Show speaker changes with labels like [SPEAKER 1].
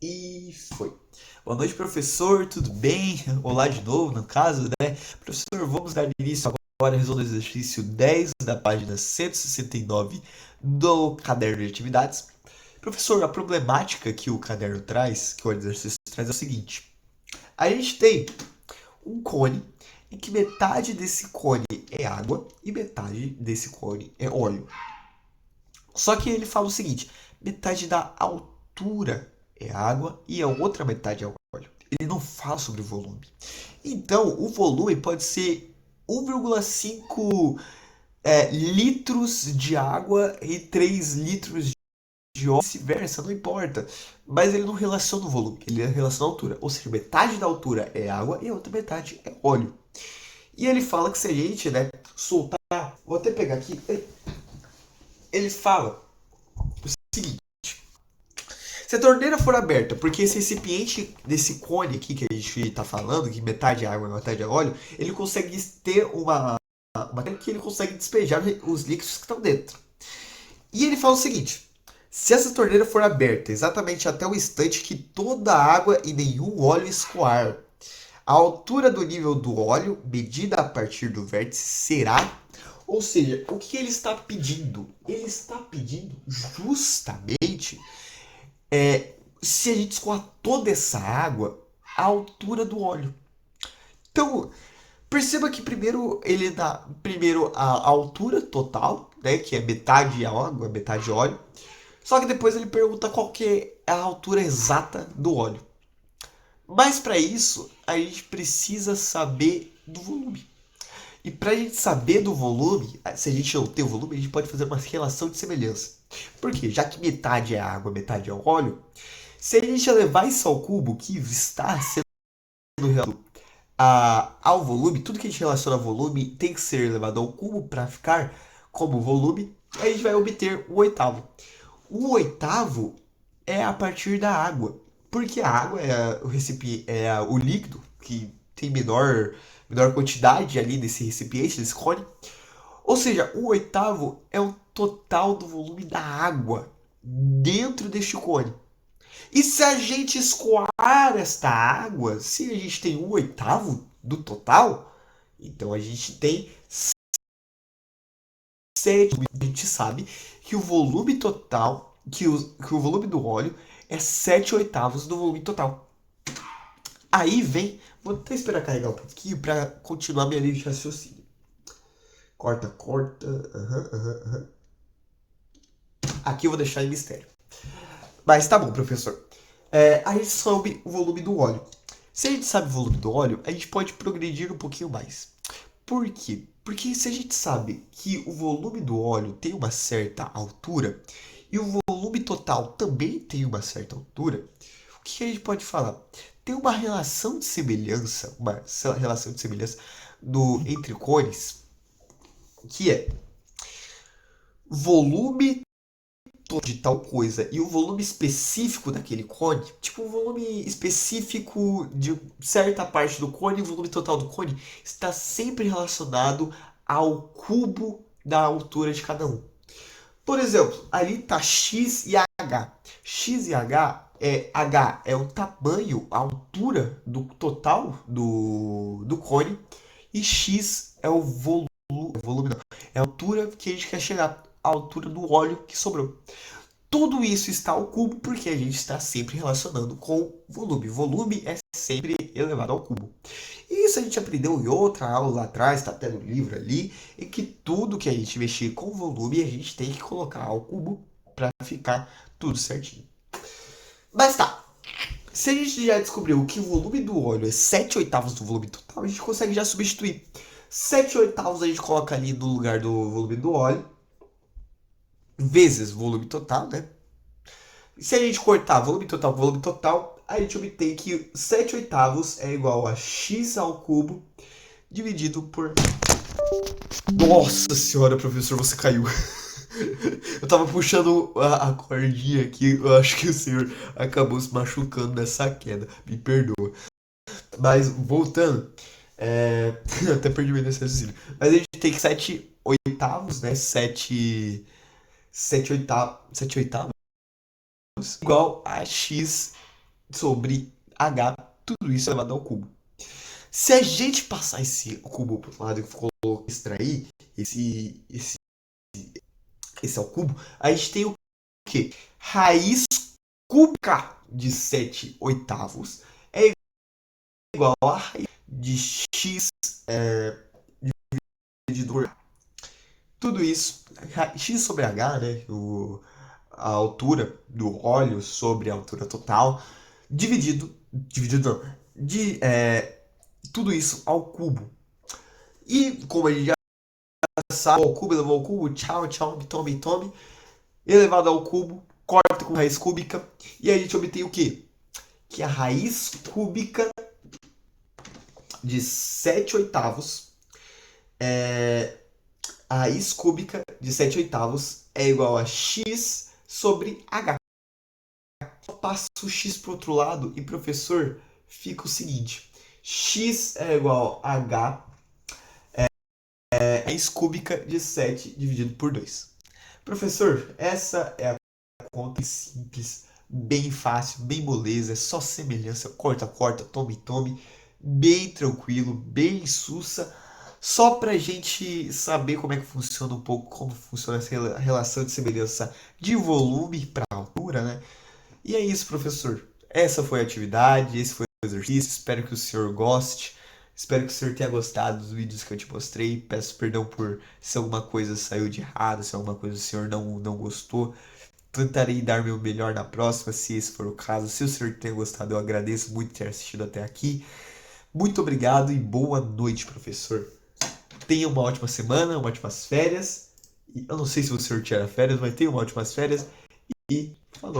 [SPEAKER 1] E foi. Boa noite, professor. Tudo bem? Olá de novo, no caso, né? Professor, vamos dar início agora ao resumo do exercício 10 da página 169 do caderno de atividades. Professor, a problemática que o caderno traz, que o exercício traz, é o seguinte: a gente tem um cone em que metade desse cone é água e metade desse cone é óleo. Só que ele fala o seguinte: metade da altura é água e a outra metade é óleo. Ele não fala sobre o volume. Então, o volume pode ser 1,5 litros de água e 3 litros de óleo, vice-versa, não importa. Mas ele não relaciona o volume, ele relaciona a altura. Ou seja, metade da altura é água e a outra metade é óleo. E ele fala que se a gente, né, soltar. Vou até pegar aqui. Ele fala o seguinte: se a torneira for aberta, porque esse recipiente desse cone aqui que a gente está falando, que metade é água e metade é óleo, ele consegue ter uma que ele consegue despejar os líquidos que estão dentro. E ele fala o seguinte: se essa torneira for aberta exatamente até o instante que toda a água e nenhum óleo escoar, a altura do nível do óleo, medida a partir do vértice, será. Ou seja, o que ele está pedindo? Ele está pedindo justamente se a gente escoar toda essa água, a altura do óleo. Então, perceba que primeiro ele dá primeiro a altura total, né, que é metade água, metade óleo. Só que depois ele pergunta qual que é a altura exata do óleo. Mas para isso, a gente precisa saber do volume. E para a gente saber do volume, se a gente não tem o volume, a gente pode fazer uma relação de semelhança. Por quê? Já que metade é água, metade é óleo, se a gente levar isso ao cubo, que está sendo ao volume, tudo que a gente relaciona a volume tem que ser levado ao cubo para ficar como volume, aí a gente vai obter o oitavo. O oitavo é a partir da água, porque a água é o recipiente, é o líquido que tem menor quantidade ali nesse recipiente, nesse cone. Ou seja, o oitavo é o total do volume da água dentro deste cone. E se a gente escoar esta água, se a gente tem um oitavo do total, então a gente tem 7. A gente sabe que o volume total, que o volume do óleo é 7 oitavos do volume total. Aí vem, vou até esperar carregar um pouquinho para continuar minha linha de raciocínio. Corta, corta. Aqui eu vou deixar em mistério. Mas tá bom, professor. A gente soube o volume do óleo. Se a gente sabe o volume do óleo, a gente pode progredir um pouquinho mais. Por quê? Porque se a gente sabe que o volume do óleo tem uma certa altura e o volume total também tem uma certa altura, o que a gente pode falar? Tem uma relação de semelhança entre cones, que é volume de tal coisa e o volume específico daquele cone, tipo o volume específico de certa parte do cone e o volume total do cone, está sempre relacionado ao cubo da altura de cada um. Por exemplo, ali está x e h. X e h é o tamanho, a altura do total do cone e x é o volume não, é a altura que a gente quer chegar, a altura do óleo que sobrou. Tudo isso está ao cubo porque a gente está sempre relacionando com volume. Volume é sempre elevado ao cubo. E isso a gente aprendeu em outra aula lá atrás, está até no livro ali, em que tudo que a gente mexer com volume a gente tem que colocar ao cubo para ficar tudo certinho. Mas tá, se a gente já descobriu que o volume do óleo é 7 oitavos do volume total, a gente consegue já substituir. 7 oitavos a gente coloca ali no lugar do volume do óleo, vezes volume total, né? Se a gente cortar volume total, a gente obtém que 7 oitavos é igual a x ao cubo dividido por. Nossa senhora, professor, você caiu. Eu tava puxando a cordinha aqui, eu acho que o senhor acabou se machucando nessa queda. Me perdoa. Mas voltando, eu até perdi meu raciocínio. Mas a gente tem que 7 oitavos, né? 7 oitavos igual a x sobre H, tudo isso elevado ao cubo. Se a gente passar esse cubo para o lado e extrair esse ao cubo, a gente tem o quê? Raiz cúbica de 7 oitavos é igual a raiz de x dividido por tudo isso, x sobre h, né, a altura do óleo sobre a altura total, dividido não, tudo isso ao cubo. E como a gente já sabe, ao cubo elevado ao cubo, tchau, tchau, tome, tome, elevado ao cubo, corta com raiz cúbica, e aí a gente obtém o quê? Que a raiz cúbica de 7 oitavos a raiz cúbica de 7 oitavos é igual a x sobre h. Eu passo o x para o outro lado e, professor, fica o seguinte. X é igual a h raiz cúbica de 7 dividido por 2. Professor, essa é a conta simples, bem fácil, bem moleza, é só semelhança, corta, corta, tome, tome, bem tranquilo, bem sussa, só para a gente saber como é que funciona um pouco, como funciona essa relação de semelhança de volume para altura, né? E é isso, professor. Essa foi a atividade, esse foi o exercício. Espero que o senhor goste. Espero que o senhor tenha gostado dos vídeos que eu te mostrei. Peço perdão por se alguma coisa saiu de errado, se alguma coisa o senhor não gostou. Tentarei dar meu melhor na próxima, se esse for o caso. Se o senhor tenha gostado, eu agradeço muito ter assistido até aqui. Muito obrigado e boa noite, professor. Tenha uma ótima semana, ótimas férias. E eu não sei se o senhor tira férias, mas tenha uma ótimas férias. E falou.